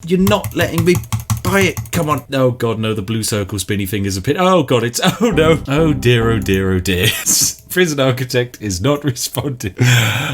You're not letting me buy it. Come on. Oh god, no, the blue circle spinny fingers are pinned. Oh god, it's, oh no. Oh dear, oh dear, oh dear. Prison Architect is not responding.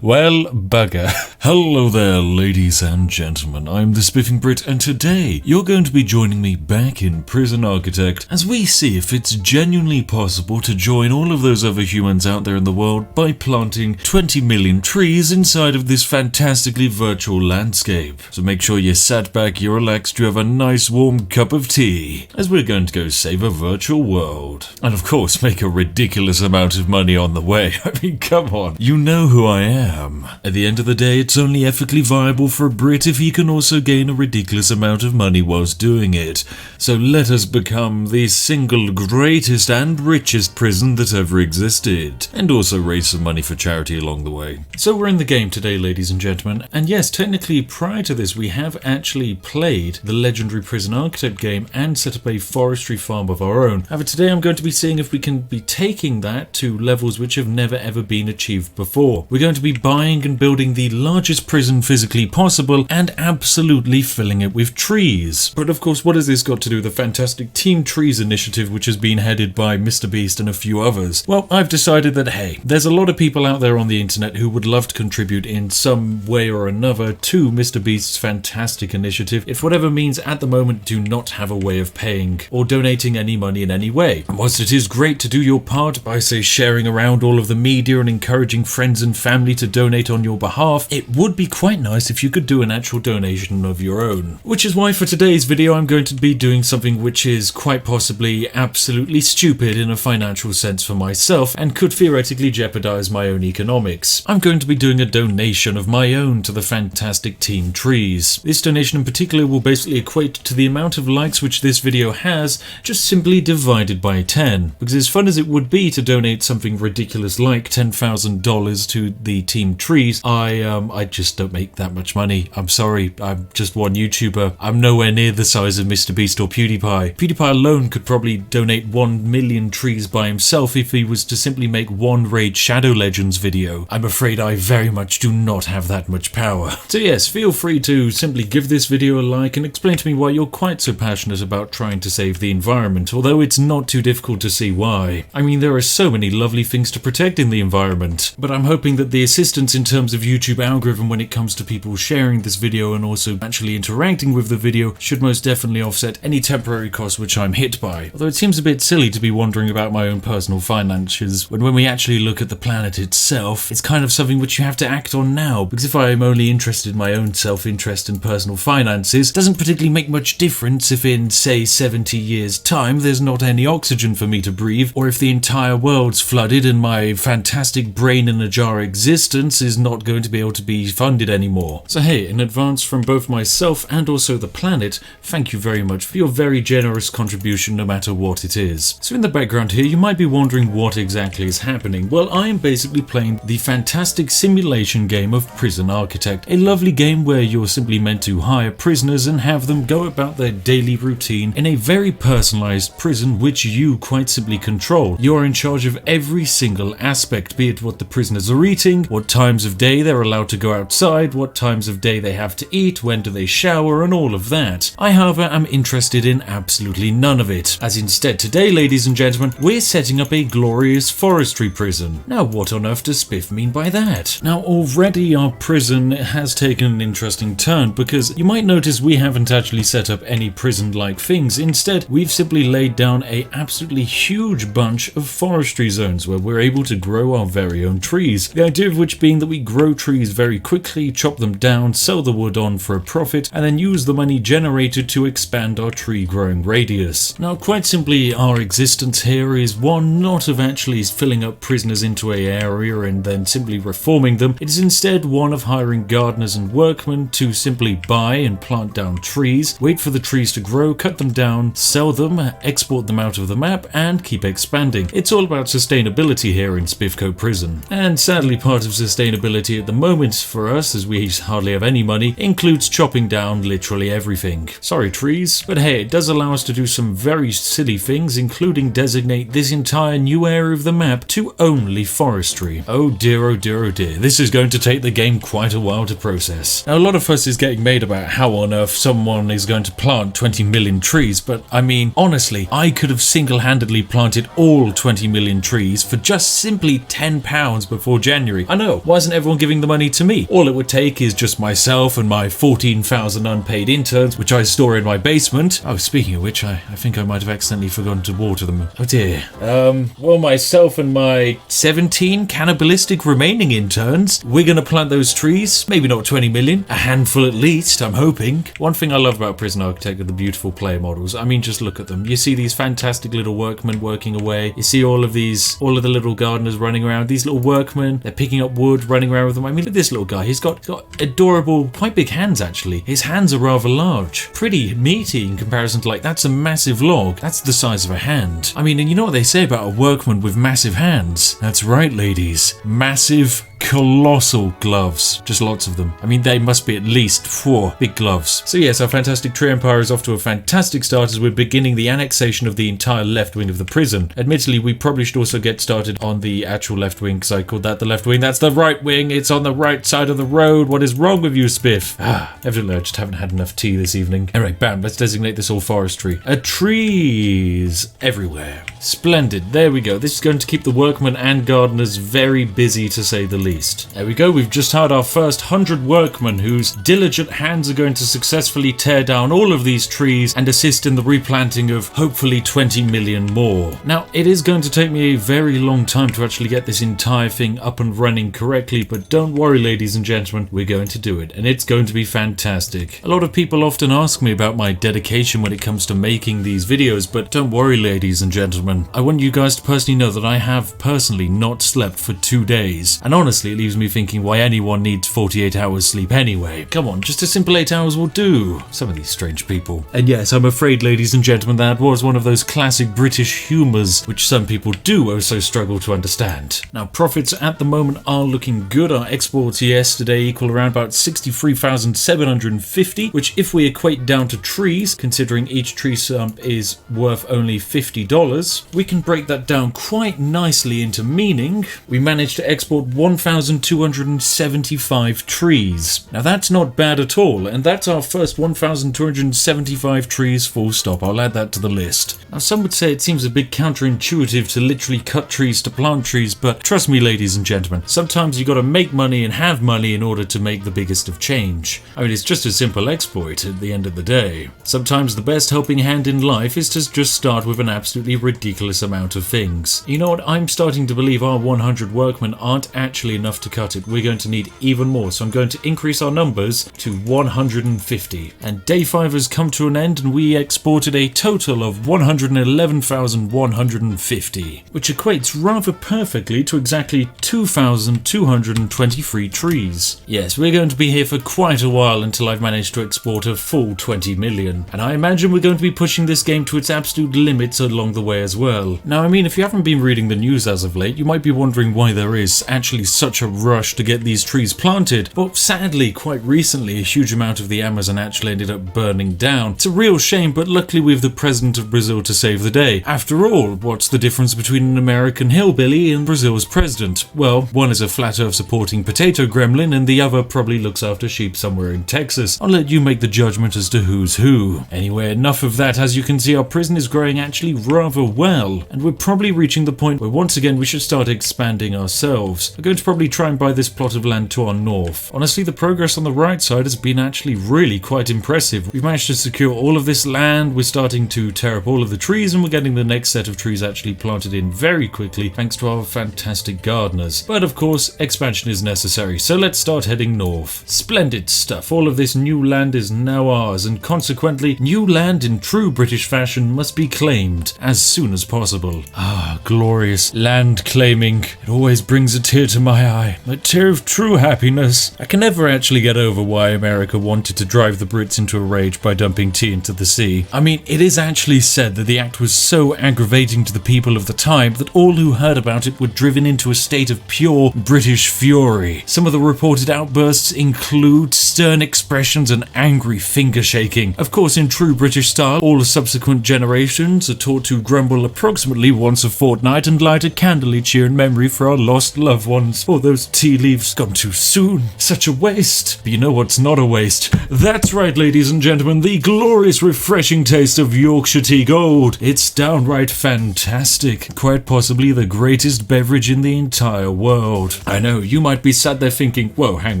Well, bugger. Hello there, ladies and gentlemen. I'm the Spiffing Brit, and today you're going to be joining me back in Prison Architect as we see if it's genuinely possible to join all of those other humans out there in the world by planting 20 million trees inside of this fantastically virtual landscape. So make sure you're sat back, you're relaxed, you have a nice warm cup of tea, as we're going to go save a virtual world. And of course, make a ridiculous amount of money on the way. I mean, come on. You know who I am. At the end of the day, it's only ethically viable for a Brit if he can also gain a ridiculous amount of money whilst doing it. So let us become the single greatest and richest prison that ever existed. And also raise some money for charity along the way. So we're in the game today, ladies and gentlemen. And yes, technically prior to this, we have actually played the legendary Prison Architect game and set up a forestry farm of our own. However, today I'm going to be seeing if we can be taking that to levels which have never ever been achieved before. We're going to be buying and building the largest prison physically possible and absolutely filling it with trees. But of course, what has this got to do with the fantastic Team Trees initiative which has been headed by Mr. Beast and a few others? Well, I've decided that, hey, there's a lot of people out there on the internet who would love to contribute in some way or another to Mr. Beast's fantastic initiative, if whatever means at the moment do not have a way of paying or donating any money in any way. And whilst it is great to do your part by, say, sharing around all of the media and encouraging friends and family to donate on your behalf, it would be quite nice if you could do an actual donation of your own. Which is why for today's video I'm going to be doing something which is quite possibly absolutely stupid in a financial sense for myself and could theoretically jeopardize my own economics. I'm going to be doing a donation of my own to the fantastic Team Trees. This donation in particular will basically equate to the amount of likes which this video has, just simply divided by 10. Because as fun as it would be to donate something ridiculous like $10,000 to the Team Trees, I just don't make that much money. I'm sorry, I'm just one YouTuber. I'm nowhere near the size of Mr. Beast or PewDiePie. PewDiePie alone could probably donate 1 million trees by himself if he was to simply make one Raid Shadow Legends video. I'm afraid I very much do not have that much power. So yes, feel free to simply give this video a like and explain to me why you're quite so passionate about trying to save the environment, although it's not too difficult to see why. I mean, there are so many lovely things to protect in the environment, but I'm hoping that the assistance in terms of YouTube algorithm when it comes to people sharing this video and also actually interacting with the video should most definitely offset any temporary costs which I'm hit by. Although it seems a bit silly to be wondering about my own personal finances when we actually look at the planet itself, it's kind of something which you have to act on now, because if I am only interested in my own self-interest and personal finances, it doesn't particularly make much difference if in, say, 70 years' time there's not any oxygen for me to breathe, or if the entire world's flooded and my fantastic brain in a jar existence is not going to be able to be funded anymore. So hey, in advance from both myself and also the planet, thank you very much for your very generous contribution no matter what it is. So in the background here, you might be wondering what exactly is happening. Well, I am basically playing the fantastic simulation game of Prison Architect, a lovely game where you're simply meant to hire prisoners and have them go about their daily routine in a very personalized prison which you quite simply control. You are in charge of every single aspect, be it what the prisoners are eating, what times of day they're allowed to go outside, what times of day they have to eat, when do they shower, and all of that. I, however, am interested in absolutely none of it, as instead today, ladies and gentlemen, we're setting up a glorious forestry prison. Now, what on earth does Spiff mean by that? Now, already our prison has taken an interesting turn, because you might notice we haven't actually set up any prison-like things. Instead, we've simply laid down a absolutely huge bunch of forestry zones where we're able to grow our very own trees. The idea of which being that we grow trees very quickly, chop them down, sell the wood on for a profit, and then use the money generated to expand our tree growing radius. Now, quite simply, our existence here is one not of actually filling up prisoners into an area and then simply reforming them. It is instead one of hiring gardeners and workmen to simply buy and plant down trees, wait for the trees to grow, cut them down, sell them, export them out of the map, and keep expanding. It's all about sustainability sustainability here in Spiffco Prison. And sadly, part of sustainability at the moment for us, as we hardly have any money, includes chopping down literally everything. Sorry trees, but hey, it does allow us to do some very silly things, including designate this entire new area of the map to only forestry. Oh dear, oh dear, oh dear. This is going to take the game quite a while to process. Now, a lot of fuss is getting made about how on earth someone is going to plant 20 million trees, but I mean, honestly, I could have single-handedly planted all 20 million trees for just simply £10 before January. I know, why isn't everyone giving the money to me? All it would take is just myself and my 14,000 unpaid interns, which I store in my basement. Oh, speaking of which, I think I might have accidentally forgotten to water them. Oh dear. Well, myself and my 17 cannibalistic remaining interns, we're gonna plant those trees. Maybe not 20 million, a handful at least, I'm hoping. One thing I love about Prison Architect are the beautiful player models. I mean, just look at them. You see these fantastic little workmen working away. You see all of the little gardeners running around. These little workmen, they're picking up wood, running around with them. I mean, look at this little guy. He's got adorable, quite big hands actually. His hands are rather large. Pretty meaty in comparison to, like, that's a massive log. That's the size of a hand. I mean, and you know what they say about a workman with massive hands? That's right, ladies. Massive, colossal gloves. Just lots of them. I mean, they must be at least 4 big gloves. So yes, our fantastic tree empire is off to a fantastic start as we're beginning the annexation of the entire left wing of the prison. Admittedly, we probably should also get started on the actual left wing, because I called that the left wing. That's the right wing. It's on the right side of the road. What is wrong with you, Spiff? Evidently I just haven't had enough tea this evening. Anyway, bam, let's designate this all forestry. Trees everywhere. Splendid. There we go. This is going to keep the workmen and gardeners very busy, to say the least. There we go. We've just had our first 100 workmen whose diligent hands are going to successfully tear down all of these trees and assist in the replanting of hopefully 20 million more. Now, it is going to take me a very long time to actually get this entire thing up and running correctly, but don't worry, ladies and gentlemen, we're going to do it, and it's going to be fantastic. A lot of people often ask me about my dedication when it comes to making these videos, but don't worry, ladies and gentlemen. I want you guys to personally know that I have personally not slept for 2 days, and honestly it leaves me thinking why anyone needs 48 hours sleep anyway. Come on, just a simple 8 hours will do. Some of these strange people. And yes, I'm afraid, ladies and gentlemen, that was one of those classic British humours which some people do also struggle to understand. Now, profits at the moment are looking good. Our exports yesterday equal around about 63,750, which if we equate down to trees, considering each tree stump is worth only $50, we can break that down quite nicely into meaning. We managed to export 1,275 trees. Now that's not bad at all, and that's our first 1,275 trees full stop. I'll add that to the list. Now some would say it seems a bit counterintuitive to literally cut trees to plant trees, but trust me, ladies and gentlemen, sometimes you gotta make money and have money in order to make the biggest of change. I mean, it's just a simple exploit at the end of the day. Sometimes the best helping hand in life is to just start with an absolutely ridiculous amount of things. You know what? I'm starting to believe our 100 workmen aren't actually enough to cut it. We're going to need even more, so I'm going to increase our numbers to 150. And day 5 has come to an end, and we exported a total of 111,150, which equates rather perfectly to exactly 2,223 trees. Yes, we're going to be here for quite a while until I've managed to export a full 20 million, and I imagine we're going to be pushing this game to its absolute limits along the way as well. Now, I mean, if you haven't been reading the news as of late, you might be wondering why there is actually such a rush to get these trees planted. But sadly, quite recently, a huge amount of the Amazon actually ended up burning down. It's a real shame, but luckily we have the President of Brazil to save the day. After all, what's the difference between an American hillbilly and Brazil's president? Well, one is a flat earth supporting potato gremlin, and the other probably looks after sheep somewhere in Texas. I'll let you make the judgment as to who's who. Anyway, enough of that. As you can see, our prison is growing actually rather well, and we're probably reaching the point where once again we should start expanding ourselves. We're going to probably try and buy this plot of land to our north. Honestly, the progress on the right side has been actually really quite impressive. We've managed to secure all of this land, we're starting to tear up all of the trees, and we're getting the next set of trees actually planted in very quickly thanks to our fantastic gardeners. But of course, expansion is necessary, so let's start heading north. Splendid stuff. All of this new land is now ours, and consequently, new land in true British fashion must be claimed as soon as possible. Ah, glorious land claiming. It always brings a tear to my eye. A tear of true happiness. I can never actually get over why America wanted to drive the Brits into a rage by dumping tea into the sea. I mean, it is actually said that the act was so aggravating to the people of the time that all who heard about it were driven into a state of pure British fury. Some of the reported outbursts include stern expressions and angry finger shaking. Of course, in true British style, all the subsequent generations are taught to grumble approximately once a fortnight and light a candle each year in memory for our lost loved ones. Oh, those tea leaves gone too soon. Such a waste. But you know what's not a waste? That's right, ladies and gentlemen, the glorious, refreshing taste of Yorkshire Tea Gold. It's downright fantastic. Quite possibly the greatest beverage in the entire world. I know, you might be sat there thinking, whoa, hang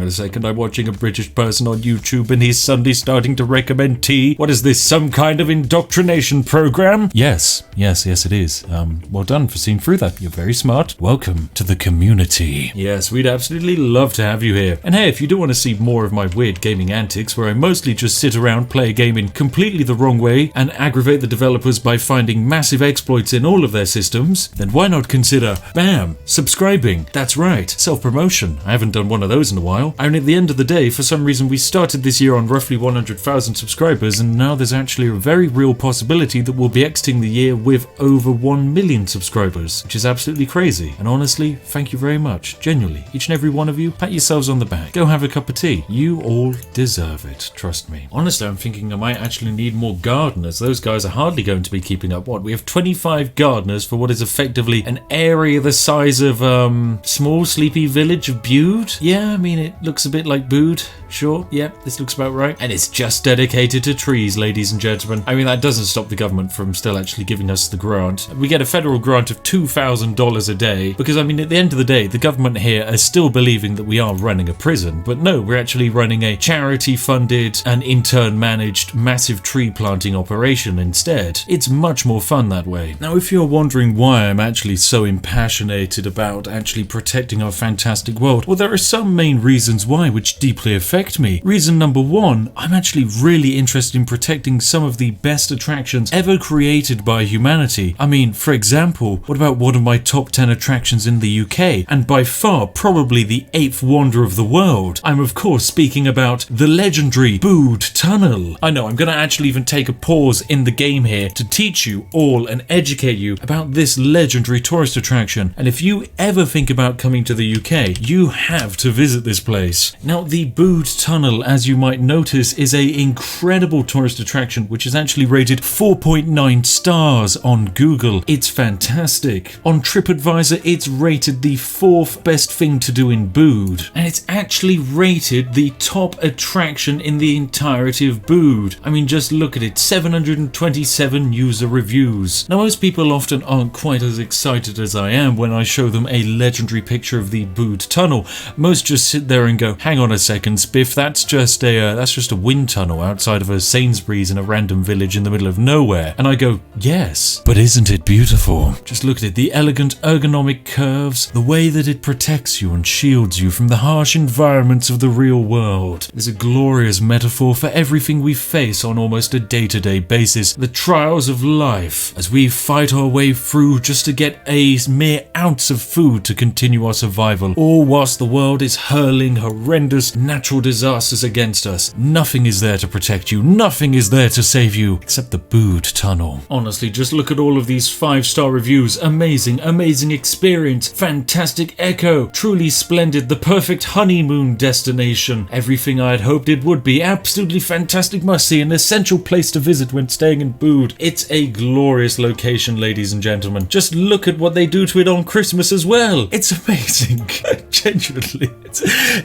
on a second, I'm watching a British person on YouTube and he's suddenly starting to recommend tea. What is this, some kind of indoctrination program? Yes, it is. Well done for seeing through that. You're very smart. Welcome to the community. Yes, we'd absolutely love to have you here. And hey, if you do want to see more of my weird gaming antics, where I mostly just sit around, play a game in completely the wrong way, and aggravate the developers by finding massive exploits in all of their systems, then why not consider, bam, subscribing? That's right, self-promotion. I haven't done one of those in a while. And at the end of the day, for some reason, we started this year on roughly 100,000 subscribers, and now there's actually a very real possibility that we'll be exiting the year with over 1 million subscribers, which is absolutely crazy. And honestly, thank you very much. Genuinely, each and every one of you, pat yourselves on the back. Go have a cup of tea. You all deserve it, trust me. Honestly, I'm thinking I might actually need more gardeners. Those guys are hardly going to be keeping up. What? We have 25 gardeners for what is effectively an area the size of, small sleepy village of Bude? Yeah, I mean, it looks a bit like Bude. Sure, yep, this looks about right. And it's just dedicated to trees, ladies and gentlemen. I mean, that doesn't stop the government from still actually giving us the grant. We get a federal grant of $2,000 a day because, I mean, at the end of the day, the government here is still believing that we are running a prison. But no, we're actually running a charity-funded and intern-managed massive tree planting operation instead. It's much more fun that way. Now, if you're wondering why I'm actually so impassionated about actually protecting our fantastic world, well, there are some main reasons why which deeply affect me. Reason number one, I'm actually really interested in protecting some of the best attractions ever created by humanity. I mean, for example, what about one of my top 10 attractions in the UK, and by far probably the 8th wonder of the world? I'm of course speaking about the legendary Bude Tunnel. I know, I'm going to actually even take a pause in the game here to teach you all and educate you about this legendary tourist attraction. And if you ever think about coming to the UK, you have to visit this place. Now, the Bude Tunnel, as you might notice, is an incredible tourist attraction which is actually rated 4.9 stars on Google. It's fantastic. On TripAdvisor, it's rated the 4th best thing to do in Bude, and it's actually rated the top attraction in the entirety of Bude. I mean, just look at it, 727 user reviews. Now, most people often aren't quite as excited as I am when I show them a legendary picture of the Bude Tunnel. Most just sit there and go, hang on a second, Spiff, that's just a wind tunnel outside of a Sainsbury's in a random village in the middle of nowhere. And I go, yes, but isn't it beautiful? Just look at it, the elegant ergonomic curves, the way that it protects you and shields you from the harsh environments of the real world. There's a glorious metaphor for everything we face on almost a day-to-day basis, the trials of life, as we fight our way through just to get a mere ounce of food to continue our survival, all whilst the world is hurling horrendous natural disasters against us. Nothing is there to protect you, nothing is there to save you, except the Bude Tunnel. Honestly, just look at all of these 5-star reviews. Amazing, amazing experience, fantastic echo, truly splendid, the perfect honeymoon destination, everything I had hoped it would be, absolutely fantastic must-see, an essential place to visit when staying in Bude. It's a glorious location, ladies and gentlemen. Just look at what they do to it on Christmas as well. It's amazing. Genuinely.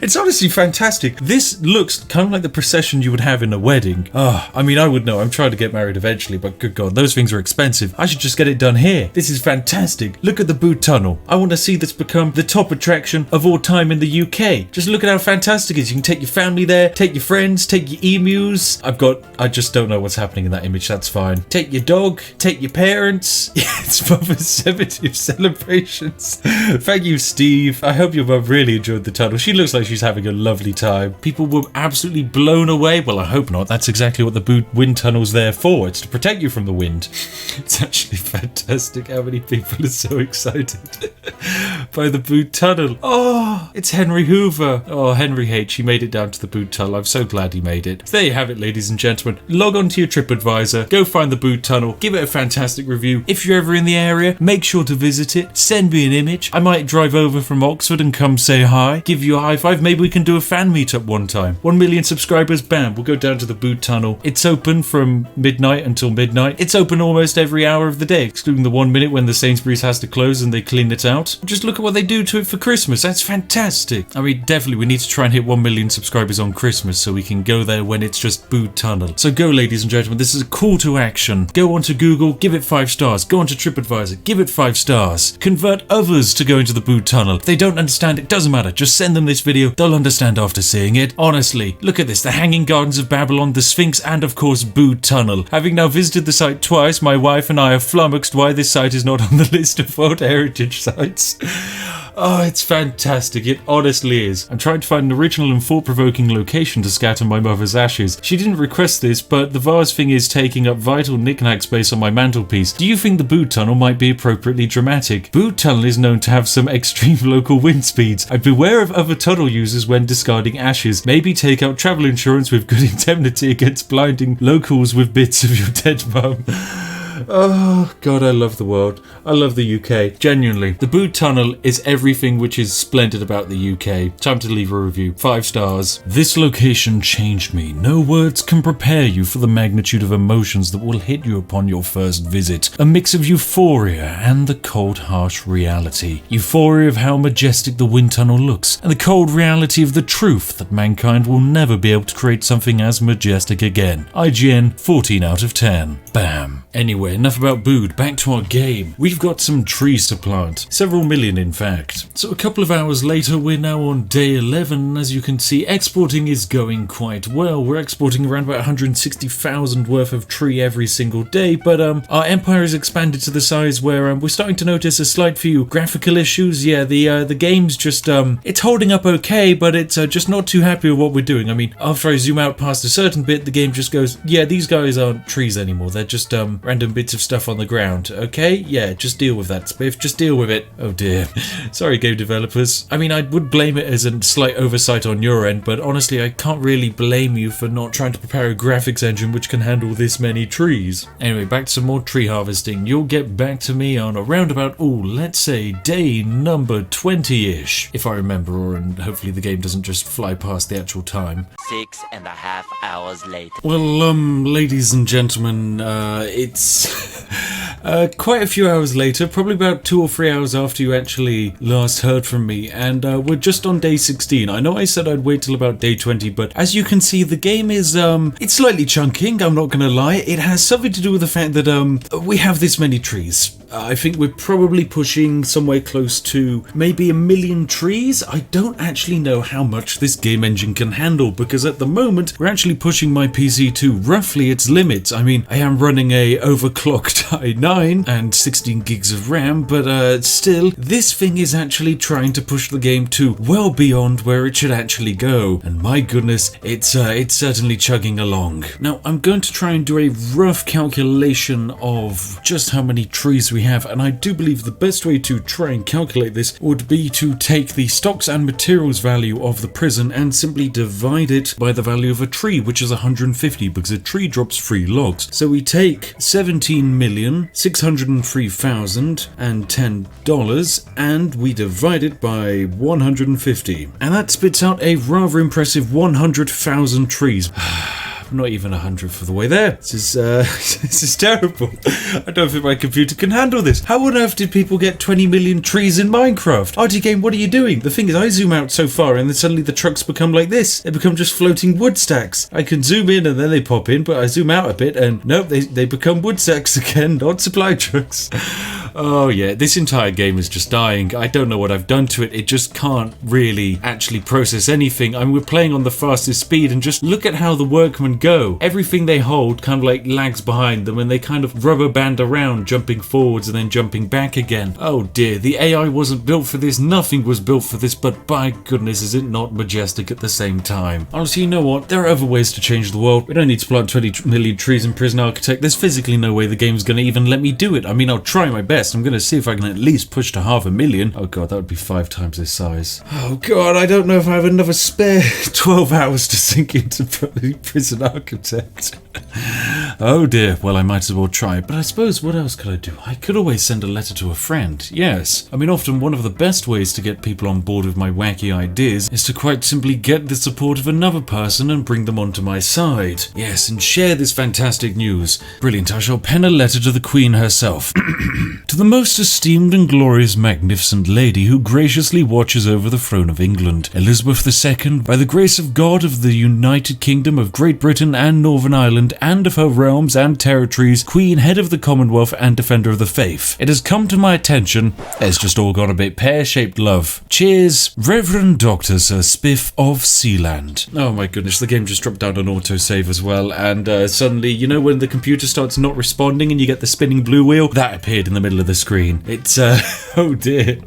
It's honestly fantastic. This looks kind of like the procession you would have in a wedding. Oh, I mean, I would know. I'm trying to get married eventually, but good God, those things are expensive. I should just get it done here. This is fantastic. Look at the Bude Tunnel. I want to see this become the top attraction of all time in the UK. Just look at how fantastic it is. You can take your family there, take your friends, take your emus. I just don't know what's happening in that image. That's fine. Take your dog, take your parents. Yeah, it's Mother's 70th celebrations. Thank you, Steve. I hope your mum really enjoyed the tunnel. She looks like she's having a lovely time. People were absolutely blown away. Well, I hope not. That's exactly what the wind tunnel's there for. It's to protect you from the wind. It's actually actually fantastic how many people are so excited by the Bude Tunnel. Oh, it's Henry Hoover. Oh, Henry H. He made it down to the Bude Tunnel. I'm so glad he made it. There you have it, ladies and gentlemen. Log on to your TripAdvisor, go find the Bude Tunnel, give it a fantastic review. If you're ever in the area, make sure to visit it. Send me an image. I might drive over from Oxford and come say hi, give you a high five. Maybe we can do a fan meetup one time. 1 million subscribers, bam, we'll go down to the Bude Tunnel. It's open from midnight until midnight. It's open almost every hour of the day, excluding the 1 minute when the Sainsbury's has to close and they clean it out. Just look at what they do to it for Christmas. That's fantastic. I mean, definitely we need to try and hit 1 million subscribers on Christmas so we can go there when it's just Bude Tunnel. So go, ladies and gentlemen, this is a call to action. Go onto Google, give it 5 stars. Go onto TripAdvisor, give it 5 stars. Convert others to go into the Bude Tunnel. If they don't understand, it doesn't matter. Just send them this video. They'll understand after seeing it. Honestly, look at this. The Hanging Gardens of Babylon, the Sphinx, and of course Bude Tunnel. Having now visited the site twice, my wife and I are flummoxed why this site is not on the list of World Heritage Sites. Oh, it's fantastic. It honestly is. I'm trying to find an original and thought-provoking location to scatter my mother's ashes. She didn't request this, but the vase thing is taking up vital knick-knack space on my mantelpiece. Do you think the Bude Tunnel might be appropriately dramatic? Bude Tunnel is known to have some extreme local wind speeds. I'd beware of other tunnel users when discarding ashes. Maybe take out travel insurance with good indemnity against blinding locals with bits of your dead mum. Oh, God, I love the world. I love the UK. Genuinely. The Bude Tunnel is everything which is splendid about the UK. Time to leave a review. 5 stars. This location changed me. No words can prepare you for the magnitude of emotions that will hit you upon your first visit. A mix of euphoria and the cold, harsh reality. Euphoria of how majestic the wind tunnel looks, and the cold reality of the truth that mankind will never be able to create something as majestic again. IGN 14 out of 10. Bam. Anyway, enough about Bude, back to our game. We've got some trees to plant, several million in fact. So a couple of hours later, we're now on day 11. As you can see, exporting is going quite well. We're exporting around about 160,000 worth of tree every single day, but our empire has expanded to the size where we're starting to notice a slight few graphical issues. Yeah, the game's just, it's holding up okay, but it's just not too happy with what we're doing. I mean, after I zoom out past a certain bit, the game just goes, yeah, these guys aren't trees anymore. They're just random bits of stuff on the ground. Okay, yeah, just deal with that, Spiff. Just deal with it. Oh dear. Sorry, game developers. I mean, I would blame it as a slight oversight on your end, but honestly, I can't really blame you for not trying to prepare a graphics engine which can handle this many trees. Anyway, back to some more tree harvesting. You'll get back to me on around about, let's say day number 20-ish, if I remember, and hopefully the game doesn't just fly past the actual time. 6.5 hours later. Well, ladies and gentlemen, it's quite a few hours later, probably about 2 or 3 hours after you actually last heard from me, and we're just on day 16. I know I said I'd wait till about day 20, but as you can see, the game is, it's slightly chunking, I'm not gonna lie. It has something to do with the fact that, we have this many trees. I think we're probably pushing somewhere close to maybe 1 million trees. I don't actually know how much this game engine can handle, because at the moment we're actually pushing my PC to roughly its limits. I mean, I am running a overclocked i9 and 16 gigs of RAM, but still, this thing is actually trying to push the game to well beyond where it should actually go. And my goodness, it's certainly chugging along. Now, I'm going to try and do a rough calculation of just how many trees we have, and I do believe the best way to try and calculate this would be to take the stocks and materials value of the prison and simply divide it by the value of a tree, which is 150, because a tree drops 3 logs. So we take $17,603,010 and we divide it by 150, and that spits out a rather impressive 100,000 trees. Not even 100 for the way there. This is terrible. I don't think my computer can handle this. How on earth did people get 20 million trees in Minecraft? RT Game, what are you doing? The thing is, I zoom out so far and then suddenly the trucks become like this. They become just floating wood stacks. I can zoom in and then they pop in, but I zoom out a bit and nope, they become wood stacks again, not supply trucks. Oh yeah, this entire game is just dying. I don't know what I've done to it. It just can't really actually process anything. I mean, we're playing on the fastest speed, and just look at how the workmen go. Everything they hold kind of like lags behind them, and they kind of rubber band around, jumping forwards and then jumping back again. Oh dear, the AI wasn't built for this. Nothing was built for this, but by goodness, is it not majestic at the same time. Honestly, you know what? There are other ways to change the world. We don't need to plant 20 million trees in Prison Architect. There's physically no way the game's going to even let me do it. I mean, I'll try my best. I'm going to see if I can at least push to 500,000. Oh god, that would be 5 times this size. Oh god, I don't know if I have another spare 12 hours to sink into Prison Architect. Oh dear, well I might as well try. But I suppose, what else could I do? I could always send a letter to a friend. Yes. I mean, often one of the best ways to get people on board with my wacky ideas is to quite simply get the support of another person and bring them onto my side. Yes, and share this fantastic news. Brilliant, I shall pen a letter to the Queen herself. To the most esteemed and glorious magnificent lady who graciously watches over the throne of England, Elizabeth II, by the grace of God, of the United Kingdom of Great Britain and Northern Ireland, and of her realms and territories, Queen, head of the Commonwealth and defender of the faith. It has come to my attention, it's just all gone a bit pear-shaped, love. Cheers, Reverend Dr. Sir Spiff of Sealand. Oh my goodness, the game just dropped down on autosave as well, and suddenly, you know when the computer starts not responding and you get the spinning blue wheel? That appeared in the middle of the screen. It's, oh dear.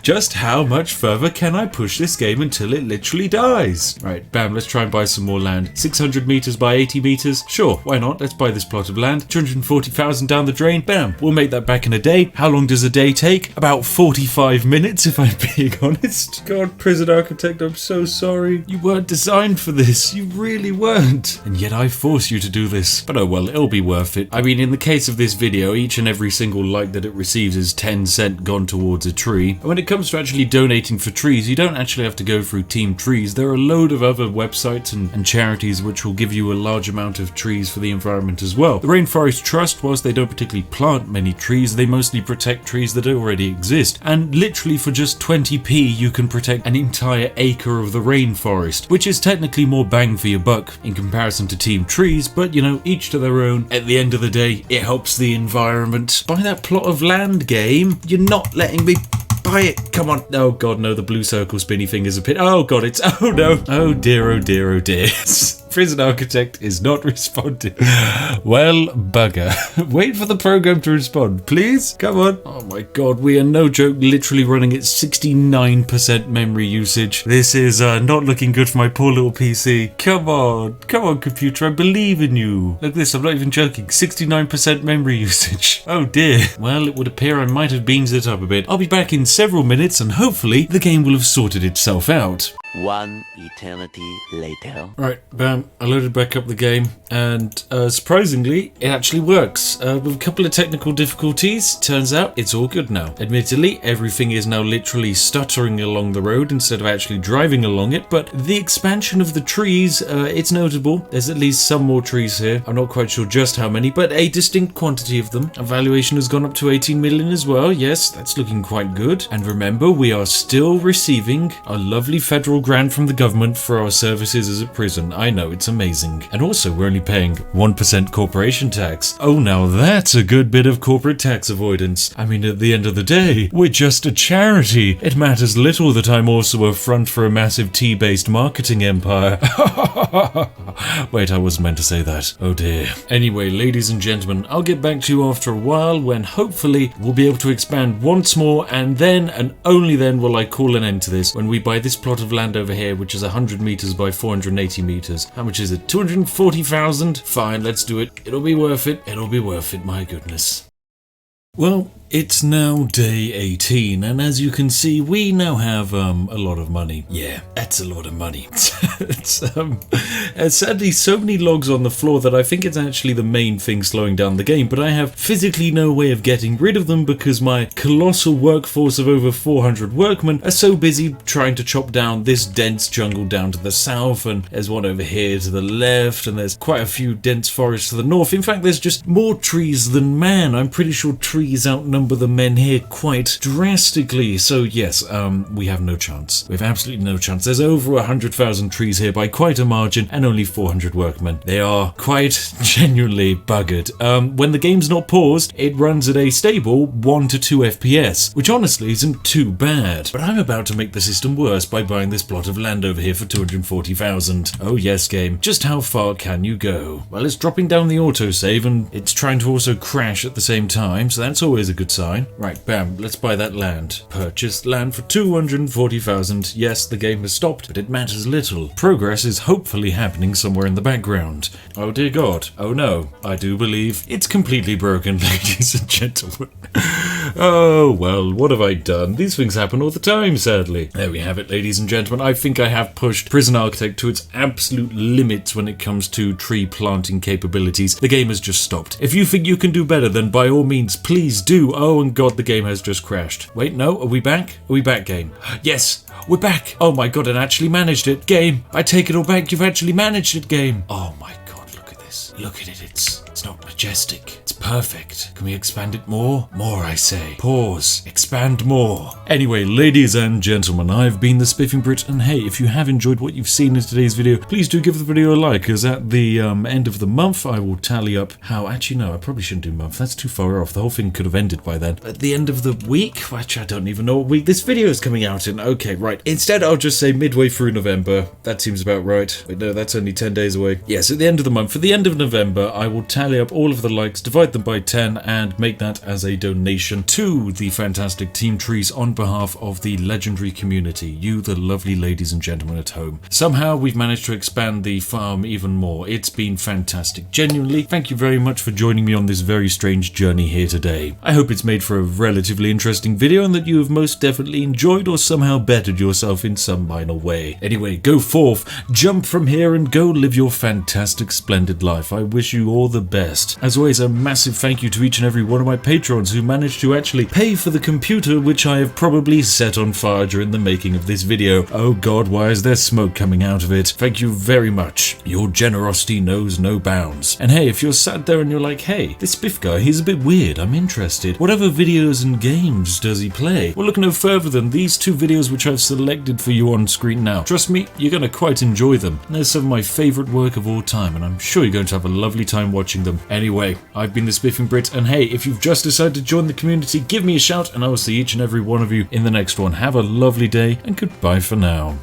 Just how much further can I push this game until it literally dies? Right, bam, let's try and buy some more land. 600 meters by 80 meters? Sure, why not? Let's buy this plot of land. 240,000 down the drain? Bam, we'll make that back in a day. How long does a day take? About 45 minutes, if I'm being honest. God, Prison Architect, I'm so sorry. You weren't designed for this. You really weren't. And yet I force you to do this. But oh well, it'll be worth it. I mean, in the case of this video, each and every single like that it receives is 10 cents gone towards a tree. And when it comes to actually donating for trees, you don't actually have to go through Team Trees. There are a load of other websites and charities which will give you a large amount of trees for the environment as well. The Rainforest Trust, whilst they don't particularly plant many trees, they mostly protect trees that already exist. And literally for just 20p, you can protect an entire acre of the rainforest, which is technically more bang for your buck in comparison to Team Trees, but you know, each to their own. At the end of the day, it helps the environment. Buy that plot of land, game. You're not letting me buy it. Come on. Oh god, no, the blue circle spinny fingers appear. Oh god, it's, oh no. Oh dear, oh dear, oh dear. Prison Architect is not responding. Well, bugger. Wait for the program to respond, please. Come on. Oh my god, we are no joke literally running at 69% memory usage. This is not looking good for my poor little PC. Come on, computer, I believe in you. Look at this, I'm not even joking. 69% memory usage. Oh dear. Well, it would appear I might have beans it up a bit. I'll be back in several minutes and hopefully the game will have sorted itself out. One eternity later. Right, bam, I loaded back up the game and surprisingly, it actually works. With a couple of technical difficulties, turns out it's all good now. Admittedly, everything is now literally stuttering along the road instead of actually driving along it, but the expansion of the trees, it's notable. There's at least some more trees here. I'm not quite sure just how many, but a distinct quantity of them. Evaluation has gone up to 18 million as well. Yes, that's looking quite good. And remember, we are still receiving a lovely federal grant from the government for our services as a prison. I know, it's amazing. And also, we're only paying 1% corporation tax. Oh, now that's a good bit of corporate tax avoidance. I mean, at the end of the day, we're just a charity. It matters little that I'm also a front for a massive tea-based marketing empire. Wait, I wasn't meant to say that. Oh dear. Anyway, ladies and gentlemen, I'll get back to you after a while when hopefully we'll be able to expand once more, and then and only then will I call an end to this when we buy this plot of land over here, which is 100 meters by 480 meters. How much is it? 240,000? Fine, let's do it. It'll be worth it. It'll be worth it, my goodness. Well, it's now day 18, and as you can see, we now have a lot of money. Yeah, that's a lot of money. Sadly, so many logs on the floor that I think it's actually the main thing slowing down the game, but I have physically no way of getting rid of them because my colossal workforce of over 400 workmen are so busy trying to chop down this dense jungle down to the south, and there's one over here to the left, and there's quite a few dense forests to the north. In fact, there's just more trees than man. I'm pretty sure trees trees outnumber the men here quite drastically. So yes, we have no chance. We have absolutely no chance. There's over 100,000 trees here by quite a margin and only 400 workmen. They are quite genuinely buggered. When the game's not paused, it runs at a stable 1 to 2 FPS, which honestly isn't too bad. But I'm about to make the system worse by buying this plot of land over here for 240,000. Oh yes, game. Just how far can you go? Well, it's dropping down the autosave and it's trying to also crash at the same time, so that's always a good sign. Right, bam, let's buy that land. Purchase land for 240,000. Yes, the game has stopped, but it matters little. Progress is hopefully happening somewhere in the background. Oh dear God. Oh no. I do believe it's completely broken, ladies and gentlemen. Oh well, what have I done? These things happen all the time, sadly. There we have it, ladies and gentlemen. I think I have pushed Prison Architect to its absolute limits when it comes to tree planting capabilities. The game has just stopped. If you think you can do better, then by all means, please do. Oh, and God, the game has just crashed. Wait, no, are we back? Are we back, game? Yes, we're back. Oh my God, I actually managed it. Game, I take it all back. You've actually managed it, game. Oh my God, look at this. Look at it. It's not majestic. It's perfect. Can we expand it more? More, I say. Pause. Expand more. Anyway, ladies and gentlemen, I've been the Spiffing Brit, and hey, if you have enjoyed what you've seen in today's video, please do give the video a like, because at the end of the month, I will tally up how... Actually, no, I probably shouldn't do month. That's too far off. The whole thing could have ended by then. At the end of the week, which I don't even know what week this video is coming out in. Okay, right. Instead, I'll just say midway through November. That seems about right. Wait, no, that's only 10 days away. Yes, at the end of the month. For the end of November, I will tally up all of the likes, divide them by 10, and make that as a donation to the fantastic Team Trees on behalf of the legendary community, you the lovely ladies and gentlemen at home. Somehow we've managed to expand the farm even more. It's been fantastic. Genuinely, thank you very much for joining me on this very strange journey here today. I hope it's made for a relatively interesting video and that you have most definitely enjoyed or somehow bettered yourself in some minor way. Anyway, go forth, jump from here and go live your fantastic, splendid life. I wish you all the best. As always, a massive thank you to each and every one of my patrons who managed to actually pay for the computer which I have probably set on fire during the making of this video. Oh God, why is there smoke coming out of it? Thank you very much. Your generosity knows no bounds. And hey, if you're sat there and you're like, hey, this Spiff guy, he's a bit weird, I'm interested. What other videos and games does he play? Well, look no further than these two videos which I've selected for you on screen now. Trust me, you're going to quite enjoy them. And they're some of my favourite work of all time, and I'm sure you're going to have a lovely time watching them. Anyway, I've been the Spiffing Brit, and hey, if you've just decided to join the community, give me a shout, and I will see each and every one of you in the next one. Have a lovely day, and goodbye for now.